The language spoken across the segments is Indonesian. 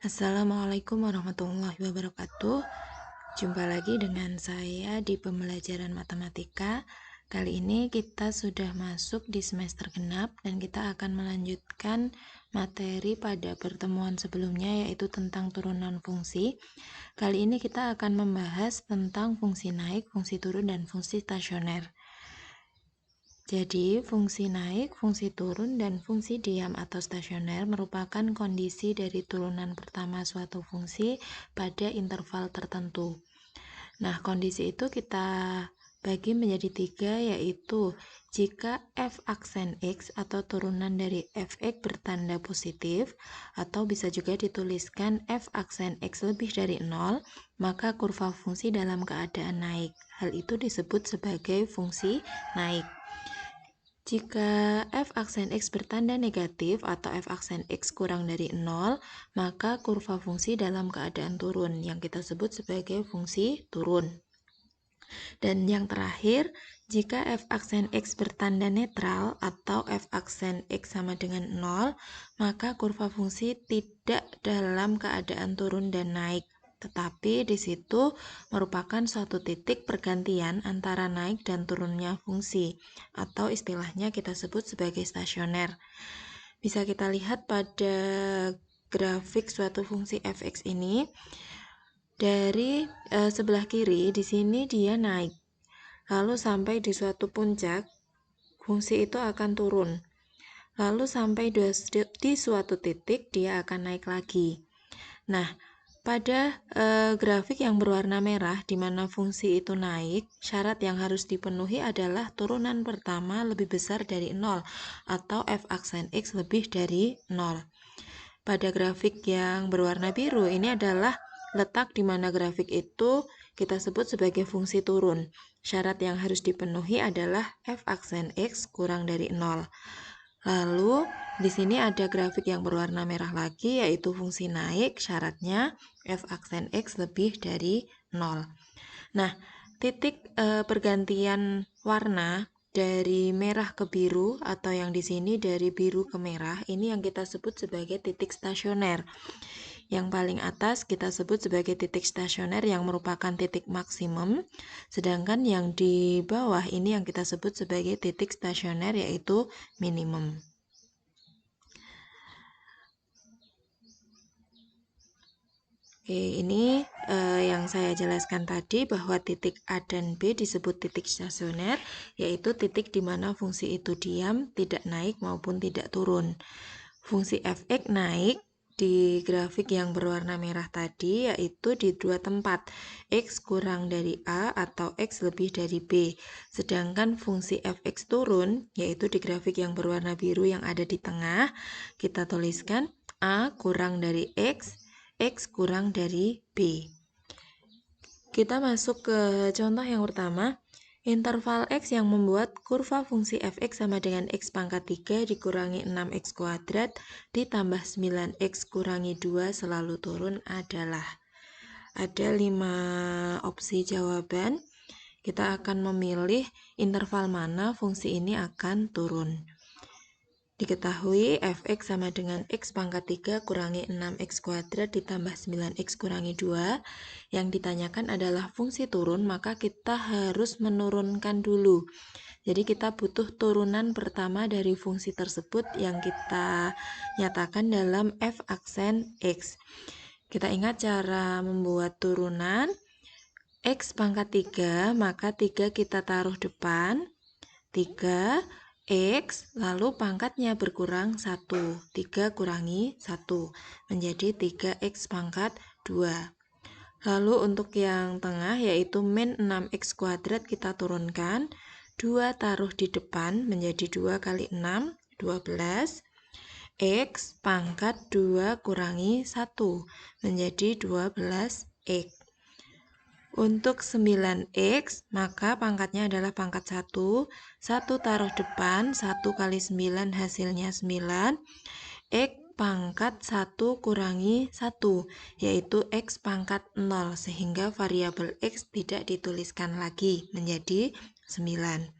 Assalamualaikum warahmatullahi wabarakatuh. Jumpa lagi dengan saya di pembelajaran matematika. Kali ini kita sudah masuk di semester genap dan kita akan melanjutkan materi pada pertemuan sebelumnya, yaitu tentang turunan fungsi. Kali ini kita akan membahas tentang fungsi naik, fungsi turun, dan fungsi stasioner. Jadi, fungsi naik, fungsi turun, dan fungsi diam atau stasioner merupakan kondisi dari turunan pertama suatu fungsi pada interval tertentu. Nah, kondisi itu kita bagi menjadi tiga, yaitu jika f aksen x atau turunan dari fx bertanda positif, atau bisa juga dituliskan f aksen x lebih dari 0, maka kurva fungsi dalam keadaan naik. Hal itu disebut sebagai fungsi naik. Jika f aksen x bertanda negatif atau f aksen x kurang dari 0, maka kurva fungsi dalam keadaan turun yang kita sebut sebagai fungsi turun. Dan yang terakhir, jika f aksen x bertanda netral atau f aksen x sama dengan 0, maka kurva fungsi tidak dalam keadaan turun dan naik, tetapi di situ merupakan suatu titik pergantian antara naik dan turunnya fungsi, atau istilahnya kita sebut sebagai stasioner. Bisa kita lihat pada grafik suatu fungsi fx ini. Dari sebelah kiri di sini dia naik, lalu sampai di suatu puncak fungsi itu akan turun, lalu sampai di suatu titik dia akan naik lagi. Nah, pada grafik yang berwarna merah di mana fungsi itu naik, syarat yang harus dipenuhi adalah turunan pertama lebih besar dari 0 atau f aksen x lebih dari 0. Pada grafik yang berwarna biru ini adalah letak di mana grafik itu kita sebut sebagai fungsi turun. Syarat yang harus dipenuhi adalah f aksen x kurang dari 0. Lalu di sini ada grafik yang berwarna merah lagi, yaitu fungsi naik, syaratnya f aksen x lebih dari 0. Nah, titik pergantian warna dari merah ke biru atau yang di sini dari biru ke merah, ini yang kita sebut sebagai titik stasioner. Yang paling atas kita sebut sebagai titik stasioner yang merupakan titik maksimum, sedangkan yang di bawah ini yang kita sebut sebagai titik stasioner yaitu minimum. Oke, ini yang saya jelaskan tadi bahwa titik A dan B disebut titik stasioner, yaitu titik di mana fungsi itu diam, tidak naik maupun tidak turun. Fungsi fx naik di grafik yang berwarna merah tadi, yaitu di dua tempat, x kurang dari A atau x lebih dari B. Sedangkan fungsi fx turun, yaitu di grafik yang berwarna biru yang ada di tengah, kita tuliskan A kurang dari x kurang dari B. Kita masuk ke contoh yang pertama. Interval x yang membuat kurva fungsi fx sama dengan x pangkat 3 dikurangi 6x kuadrat ditambah 9x kurangi 2 selalu turun adalah. Ada 5 opsi jawaban. Kita akan memilih interval mana fungsi ini akan turun. Diketahui fx sama dengan x pangkat 3 kurangi 6x kuadrat ditambah 9x kurangi 2. Yang ditanyakan adalah fungsi turun, maka kita harus menurunkan dulu. Jadi kita butuh turunan pertama dari fungsi tersebut yang kita nyatakan dalam f aksen x. Kita ingat cara membuat turunan. X pangkat 3, maka 3 kita taruh depan, 3 X, lalu pangkatnya berkurang 1, 3 kurangi 1, menjadi 3X pangkat 2. Lalu untuk yang tengah yaitu min 6X kuadrat kita turunkan, 2 taruh di depan menjadi 2 kali 6, 12. X pangkat 2 kurangi 1, menjadi 12X. Untuk 9x, maka pangkatnya adalah pangkat 1. 1 taruh depan, 1 kali 9 hasilnya 9. X pangkat 1 kurangi 1, yaitu x pangkat 0, sehingga variabel x tidak dituliskan lagi, menjadi 9.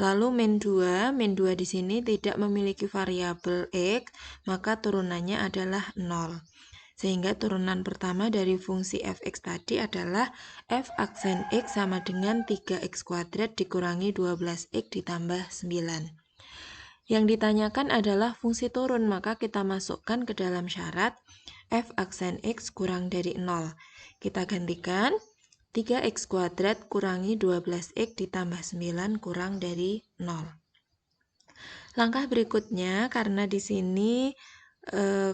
Lalu min 2 di sini tidak memiliki variabel x, maka turunannya adalah 0. Sehingga turunan pertama dari fungsi fx tadi adalah f aksen x sama dengan 3x kuadrat dikurangi 12x ditambah 9. Yang ditanyakan adalah fungsi turun, maka kita masukkan ke dalam syarat f aksen x kurang dari 0. Kita gantikan 3x kuadrat kurangi 12x ditambah 9 kurang dari 0. Langkah berikutnya, karena di sini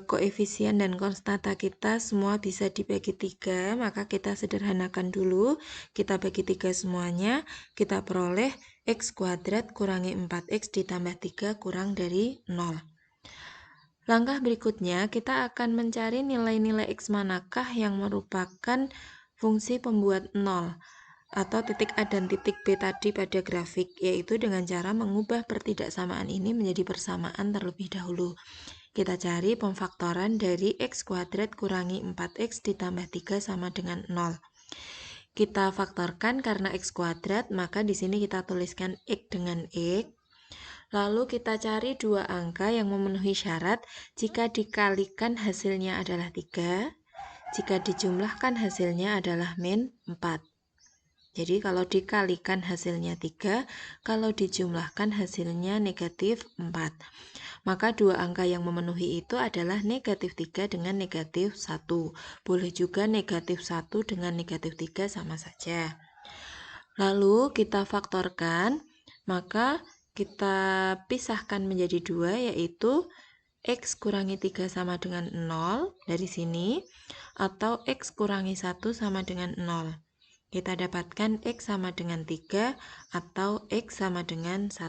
koefisien dan konstanta kita semua bisa dibagi 3, maka kita sederhanakan dulu. Kita bagi 3 semuanya, kita peroleh x kuadrat kurangi 4x ditambah 3 kurang dari 0. Langkah berikutnya, kita akan mencari nilai-nilai x manakah yang merupakan fungsi pembuat 0 atau titik A dan titik B tadi pada grafik, yaitu dengan cara mengubah pertidaksamaan ini menjadi persamaan terlebih dahulu. Kita cari pemfaktoran dari x kuadrat kurangi 4x ditambah 3 sama dengan 0. Kita faktorkan karena x kuadrat, maka di sini kita tuliskan x dengan x. Lalu kita cari dua angka yang memenuhi syarat jika dikalikan hasilnya adalah 3, jika dijumlahkan hasilnya adalah min 4. Jadi kalau dikalikan hasilnya 3, kalau dijumlahkan hasilnya negatif 4. Maka dua angka yang memenuhi itu adalah negatif 3 dengan negatif 1. Boleh juga negatif 1 dengan negatif 3 sama saja. Lalu kita faktorkan, maka kita pisahkan menjadi 2, yaitu x kurangi 3 sama dengan 0 dari sini, atau x kurangi 1 sama dengan 0. Kita dapatkan x sama dengan 3 atau x sama dengan 1.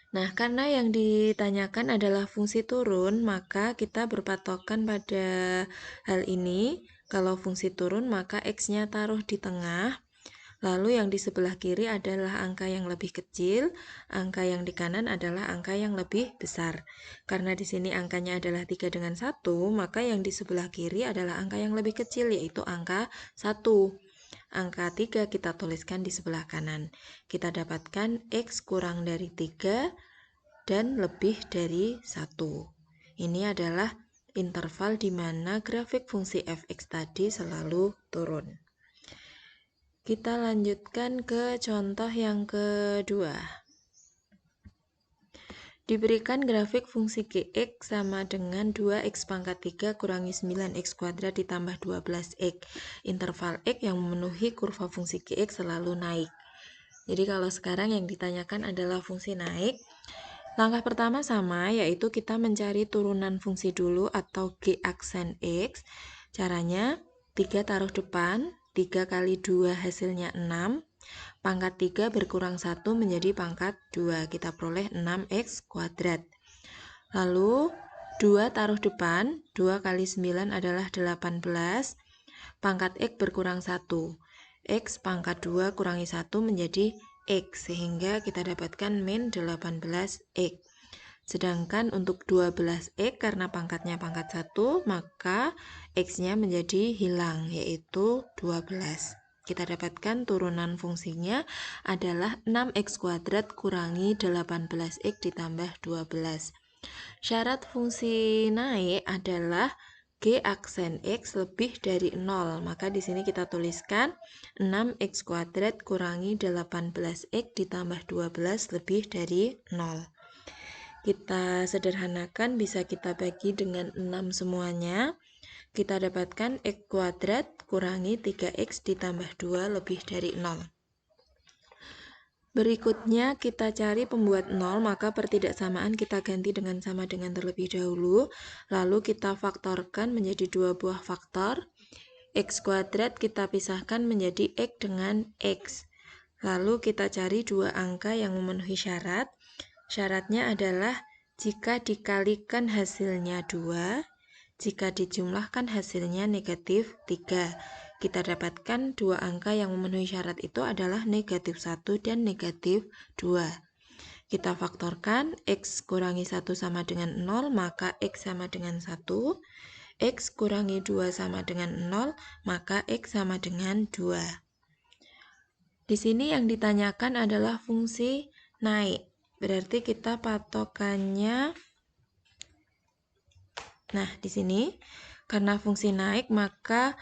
Nah, karena yang ditanyakan adalah fungsi turun, maka kita berpatokan pada hal ini. Kalau fungsi turun, maka x-nya taruh di tengah. Lalu yang di sebelah kiri adalah angka yang lebih kecil, angka yang di kanan adalah angka yang lebih besar. Karena di sini angkanya adalah 3 dengan 1, maka yang di sebelah kiri adalah angka yang lebih kecil, yaitu angka 1. Angka 3 kita tuliskan di sebelah kanan. Kita dapatkan x kurang dari 3 dan lebih dari 1. Ini adalah interval di mana grafik fungsi fx tadi selalu turun. Kita lanjutkan ke contoh yang kedua. Diberikan grafik fungsi gx sama dengan 2x pangkat 3 kurangi 9x kuadrat ditambah 12x. Interval x yang memenuhi kurva fungsi gx selalu naik. Jadi kalau sekarang yang ditanyakan adalah fungsi naik. Langkah pertama sama, yaitu kita mencari turunan fungsi dulu atau g aksen x. Caranya 3 taruh depan, 3 kali 2 hasilnya 6, pangkat 3 berkurang 1 menjadi pangkat 2, kita peroleh 6x kuadrat. Lalu 2 taruh depan, 2 kali 9 adalah 18, pangkat x berkurang 1, x pangkat 2 kurangi 1 menjadi x, sehingga kita dapatkan min 18x. Sedangkan untuk 12x karena pangkatnya pangkat 1, maka x-nya menjadi hilang, yaitu 12. Kita dapatkan turunan fungsinya adalah 6x kuadrat kurangi 18x ditambah 12. Syarat fungsi naik adalah g aksen x lebih dari 0. Maka di sini kita tuliskan 6x kuadrat kurangi 18x ditambah 12 lebih dari 0. Kita sederhanakan, bisa kita bagi dengan 6 semuanya. Kita dapatkan x kuadrat kurangi 3x ditambah 2 lebih dari 0. Berikutnya kita cari pembuat 0, maka pertidaksamaan kita ganti dengan sama dengan terlebih dahulu. Lalu kita faktorkan menjadi dua buah faktor. X kuadrat kita pisahkan menjadi x dengan x. Lalu kita cari dua angka yang memenuhi syarat. Syaratnya adalah jika dikalikan hasilnya 2, jika dijumlahkan hasilnya negatif 3. Kita dapatkan dua angka yang memenuhi syarat itu adalah negatif 1 dan negatif 2. Kita faktorkan, x kurangi 1 sama dengan 0, maka x sama dengan 1. X kurangi 2 sama dengan 0, maka x sama dengan 2. Di sini yang ditanyakan adalah fungsi naik. Berarti kita patokannya Nah, di sini karena fungsi naik maka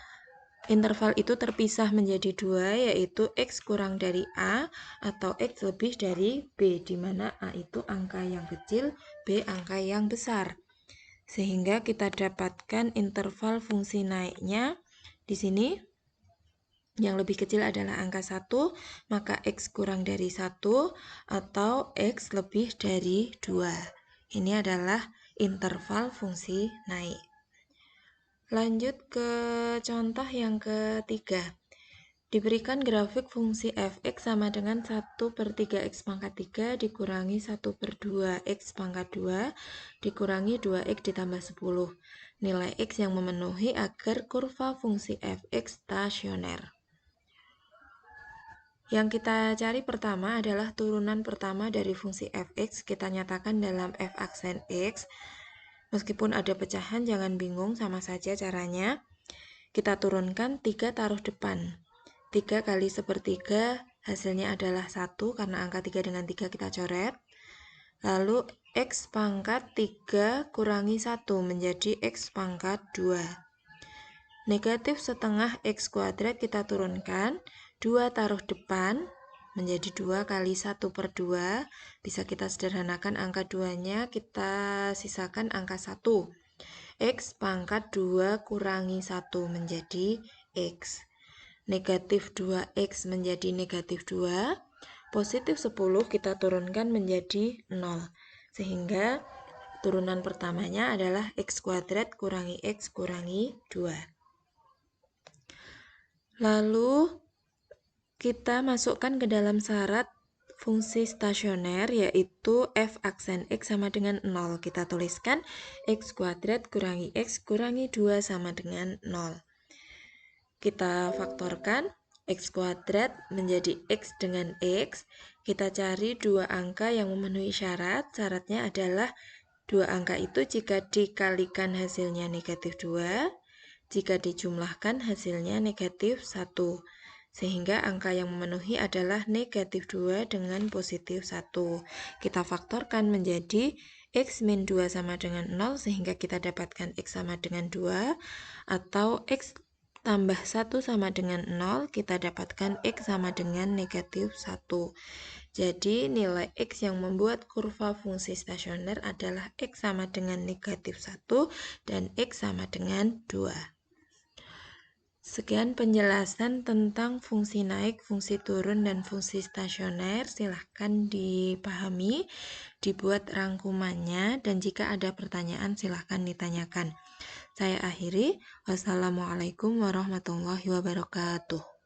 interval itu terpisah menjadi dua, yaitu X kurang dari A atau X lebih dari B, di mana A itu angka yang kecil, B angka yang besar. Sehingga kita dapatkan interval fungsi naiknya di sini yang lebih kecil adalah angka 1, maka X kurang dari 1 atau X lebih dari 2. Ini adalah interval fungsi naik. Lanjut ke contoh yang ketiga. Diberikan grafik fungsi f(x) sama dengan 1/3 x pangkat 3 dikurangi 1/2 x pangkat 2 dikurangi 2x ditambah 10. Nilai x yang memenuhi agar kurva fungsi f(x) stasioner. Yang kita cari pertama adalah turunan pertama dari fungsi f(x). Kita nyatakan dalam f aksen x. Meskipun ada pecahan, jangan bingung, sama saja caranya. Kita turunkan 3 taruh depan. 3 kali 1/3 hasilnya adalah 1 karena angka 3 dengan 3 kita coret. Lalu x pangkat 3 kurangi 1 menjadi x pangkat 2. Negatif setengah x kuadrat kita turunkan. 2 taruh depan menjadi 2 kali 1/2. Bisa kita sederhanakan angka 2-nya, kita sisakan angka 1. X pangkat 2 kurangi 1 menjadi X. Negatif 2X menjadi negatif 2. Positif 10 kita turunkan menjadi 0. Sehingga turunan pertamanya adalah X kuadrat kurangi X kurangi 2. Lalu kita masukkan ke dalam syarat fungsi stasioner, yaitu f aksen x sama dengan 0. Kita tuliskan x kuadrat kurangi x kurangi 2 sama dengan 0. Kita faktorkan x kuadrat menjadi x dengan x. Kita cari dua angka yang memenuhi syarat. Syaratnya adalah dua angka itu jika dikalikan hasilnya negatif 2, jika dijumlahkan hasilnya negatif 1. Sehingga angka yang memenuhi adalah negatif 2 dengan positif 1. Kita faktorkan menjadi x min 2 sama dengan 0, sehingga kita dapatkan x sama dengan 2, atau x tambah 1 sama dengan 0, kita dapatkan x sama dengan negatif 1. Jadi nilai x yang membuat kurva fungsi stasioner adalah x sama dengan negatif 1 dan x sama dengan 2. Sekian penjelasan tentang fungsi naik, fungsi turun, dan fungsi stasioner. Silahkan dipahami, dibuat rangkumannya, dan jika ada pertanyaan silahkan ditanyakan. Saya akhiri. Wassalamualaikum warahmatullahi wabarakatuh.